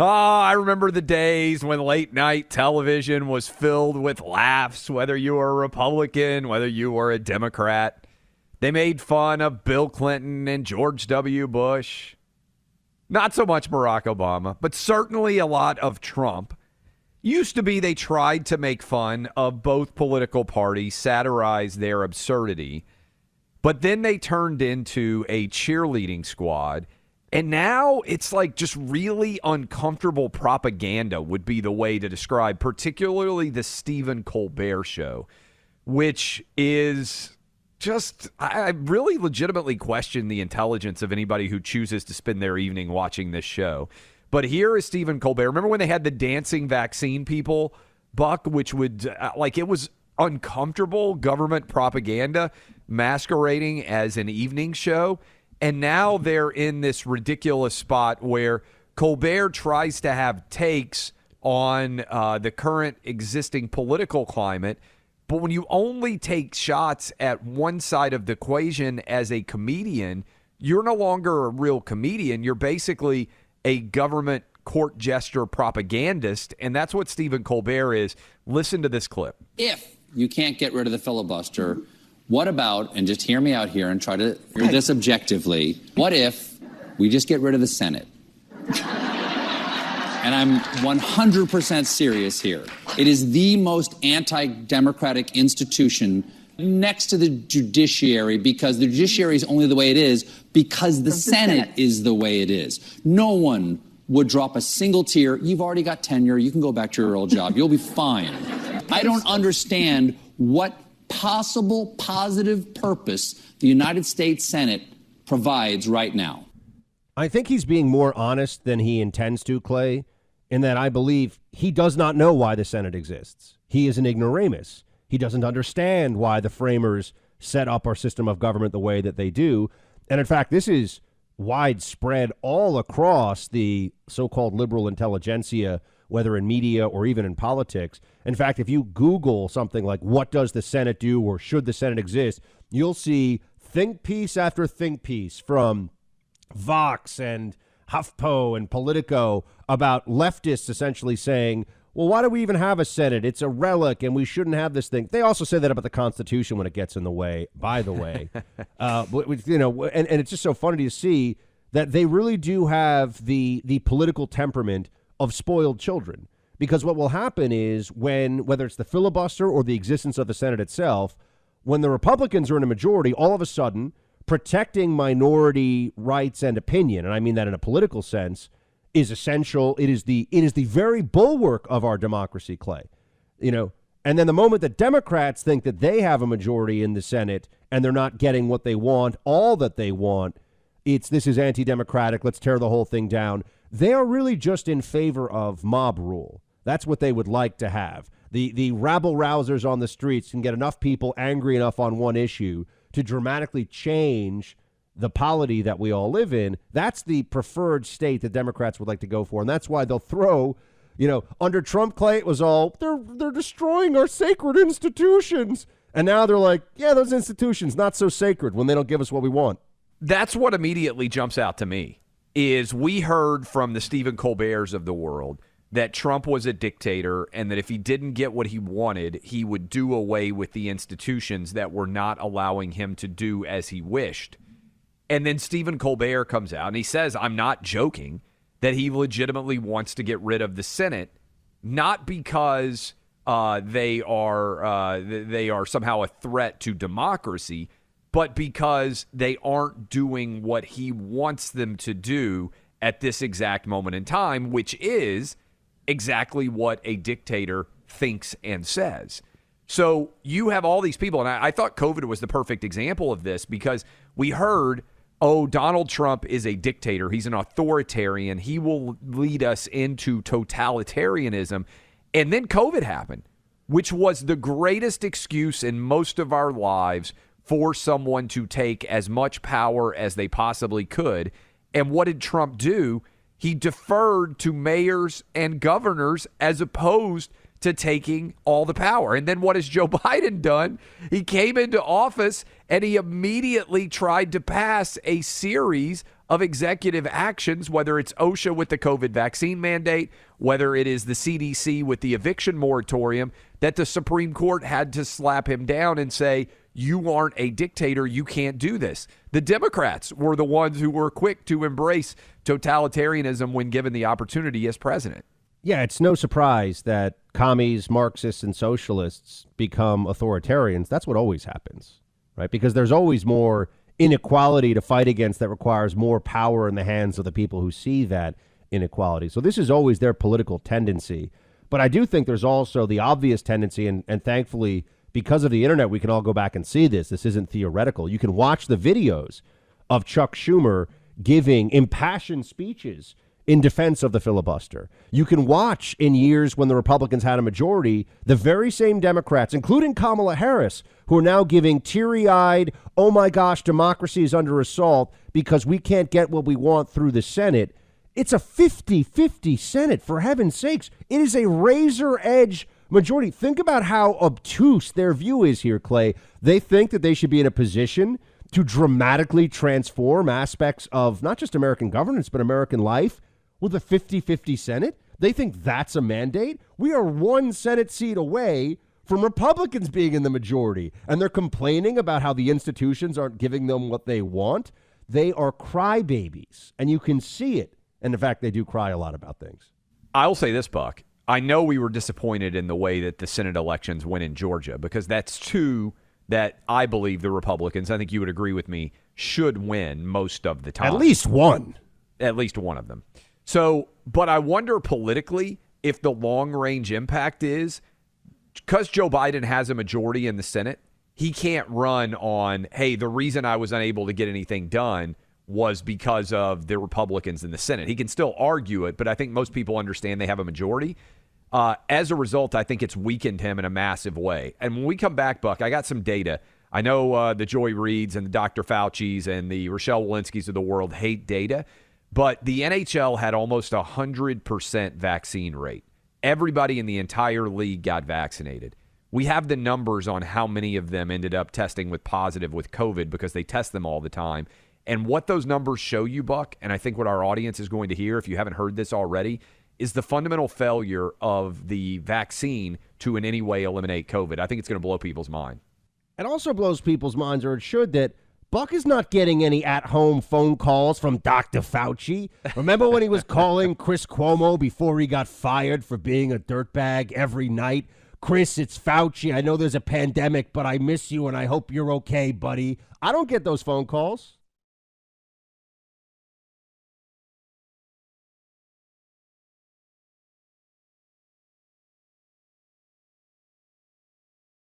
Oh, I remember the days when late night television was filled with laughs, whether you were a Republican, whether you were a Democrat. They made fun of Bill Clinton and George W. Bush. Not so much Barack Obama, but certainly a lot of Trump. Used to be they tried to make fun of both political parties, satirize their absurdity, but then they turned into a cheerleading squad. And now it's like just really uncomfortable propaganda would be the way to describe, particularly the Stephen Colbert show, which is just, I really legitimately question the intelligence of anybody who chooses to spend their evening watching this show. But here is Stephen Colbert. Remember when they had the dancing vaccine people, Buck, which would, it was uncomfortable government propaganda masquerading as an evening show. And now they're in this ridiculous spot where Colbert tries to have takes on the current existing political climate. But when you only take shots at one side of the equation as a comedian, you're no longer a real comedian. You're basically a government court jester propagandist. And that's what Stephen Colbert is. Listen to this clip. If you can't get rid of the filibuster, what about, and just hear me out here and try to hear this objectively, what if we just get rid of the Senate? And I'm 100% serious here. It is the most anti-democratic institution next to the judiciary, because the judiciary is only the way it is because the Senate is the way it is. No one would drop a single tear. You've already got tenure. You can go back to your old job. You'll be fine. I don't understand what possible positive purpose the United States Senate provides right now. I think he's being more honest than he intends to, Clay, in that I believe he does not know why the Senate exists. He is an ignoramus. He doesn't understand why the framers set up our system of government the way that they do. And in fact, this is widespread all across the so-called liberal intelligentsia, whether in media or even in politics. In fact, if you Google something like, what does the Senate do, or should the Senate exist, you'll see think piece after think piece from Vox and HuffPo and Politico about leftists essentially saying, well, why do we even have a Senate? It's a relic and we shouldn't have this thing. They also say that about the Constitution when it gets in the way, by the way. And it's just so funny to see that they really do have the political temperament of spoiled children. Because what will happen is whether it's the filibuster or the existence of the Senate itself, when the Republicans are in a majority, all of a sudden protecting minority rights and opinion, and I mean that in a political sense, is essential. It is the very bulwark of our democracy, Clay. And then the moment that Democrats think that they have a majority in the Senate and they're not getting what they want, all that they want, this is anti-democratic, let's tear the whole thing down. They are really just in favor of mob rule. That's what they would like to have. The rabble-rousers on the streets can get enough people angry enough on one issue to dramatically change the polity that we all live in. That's the preferred state that Democrats would like to go for. And that's why they'll throw, under Trump, Clay, it was all, they're destroying our sacred institutions. And now they're like, yeah, those institutions, not so sacred when they don't give us what we want. That's what immediately jumps out to me, is we heard from the Stephen Colberts of the world that Trump was a dictator and that if he didn't get what he wanted, he would do away with the institutions that were not allowing him to do as he wished. And then Stephen Colbert comes out and he says, I'm not joking, that he legitimately wants to get rid of the Senate, not because they are somehow a threat to democracy, but because they aren't doing what he wants them to do at this exact moment in time, which is exactly what a dictator thinks and says. So you have all these people, and I thought COVID was the perfect example of this, because we heard, Donald Trump is a dictator. He's an authoritarian. He will lead us into totalitarianism. And then COVID happened, which was the greatest excuse in most of our lives for someone to take as much power as they possibly could. And what did Trump do? He deferred to mayors and governors as opposed to taking all the power. And then what has Joe Biden done? He came into office and he immediately tried to pass a series of executive actions, whether it's OSHA with the COVID vaccine mandate, whether it is the CDC with the eviction moratorium, that the Supreme Court had to slap him down and say, you aren't a dictator, you can't do this. The Democrats were the ones who were quick to embrace totalitarianism when given the opportunity as president. Yeah, it's no surprise that commies, Marxists, and socialists become authoritarians. That's what always happens, right? Because there's always more inequality to fight against that requires more power in the hands of the people who see that inequality. So this is always their political tendency. But I do think there's also the obvious tendency, and thankfully, because of the internet, we can all go back and see this. This isn't theoretical. You can watch the videos of Chuck Schumer giving impassioned speeches in defense of the filibuster. You can watch in years when the Republicans had a majority, the very same Democrats, including Kamala Harris, who are now giving teary-eyed, oh my gosh, democracy is under assault because we can't get what we want through the Senate. It's a 50-50 Senate, for heaven's sakes. It is a razor-edge majority. Think about how obtuse their view is here, Clay. They think that they should be in a position to dramatically transform aspects of not just American governance, but American life with a 50-50 Senate. They think that's a mandate. We are one Senate seat away from Republicans being in the majority, and they're complaining about how the institutions aren't giving them what they want. They are crybabies, and you can see it. And in fact, they do cry a lot about things. I'll say this, Buck. I know we were disappointed in the way that the Senate elections went in Georgia, because that's two that I believe the Republicans, I think you would agree with me, should win most of the time. At least one. At least one of them. So, but I wonder politically if the long-range impact is, because Joe Biden has a majority in the Senate, he can't run on, hey, the reason I was unable to get anything done was because of the Republicans in the Senate. He can still argue it, but I think most people understand they have a majority. As a result, I think it's weakened him in a massive way. And when we come back, Buck, I got some data. I know the Joy Reids and the Dr. Fauci's and the Rochelle Walensky's of the world hate data, but the NHL had almost 100% vaccine rate. Everybody in the entire league got vaccinated. We have the numbers on how many of them ended up testing with positive with COVID because they test them all the time. And what those numbers show you, Buck, and I think what our audience is going to hear, if you haven't heard this already, is the fundamental failure of the vaccine to in any way eliminate COVID. I think it's going to blow people's mind. It also blows people's minds, or it should, that Buck is not getting any at-home phone calls from Dr. Fauci. Remember when he was calling Chris Cuomo before he got fired for being a dirtbag every night? Chris, it's Fauci. I know there's a pandemic, but I miss you, and I hope you're okay, buddy. I don't get those phone calls.